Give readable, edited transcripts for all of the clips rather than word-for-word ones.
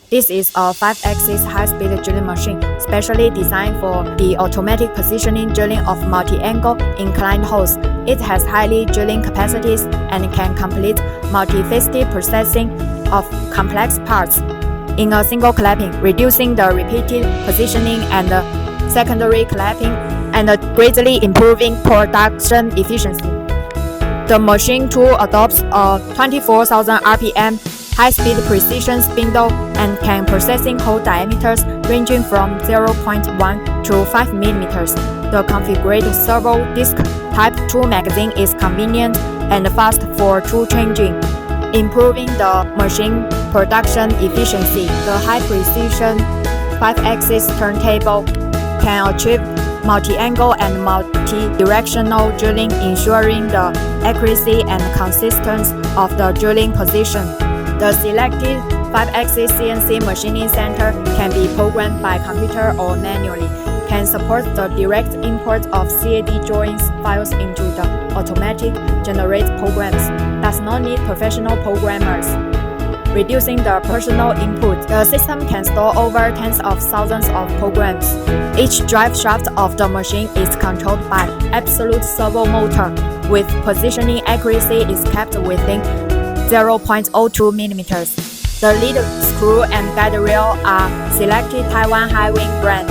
This is a 5-axis high-speed drilling machine, specially designed for the automatic positioning drilling of multi-angle inclined holes. It has highly drilling capacities and can complete multifaceted processing of complex parts in a single clapping, reducing the repeated positioning and secondary clapping and greatly improving production efficiency. The machine tool adopts a 24,000 RPM high-speed precision spindle and can processing hole diameters ranging from 0.1 to 5 mm. The configured servo disc type tool magazine is convenient and fast for tool changing, improving the machine production efficiency. The high-precision 5-axis turntable can achieve multi-angle and multi-directional drilling, ensuring the accuracy and consistency of the drilling position. The selected 5-axis CNC machining center can be programmed by computer or manually, can support the direct import of CAD drawings files into the automatic generate programs, does not need professional programmers, reducing the personal input. The system can store over tens of thousands of programs. Each drive shaft of the machine is controlled by absolute servo motor, with positioning accuracy is kept within 0.02 mm. The lead screw and guide rail are selected Taiwan High Wing brand.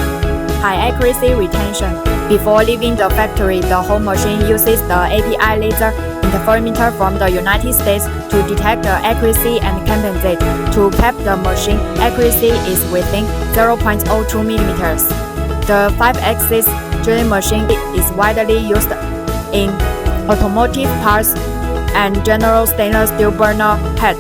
High accuracy retention. Before leaving the factory, the whole machine uses the API laser interferometer from the United States to detect the accuracy and compensate. To cap the machine accuracy is within 0.02 mm. The 5-axis drilling machine is widely used in automotive parts and general stainless steel burner head.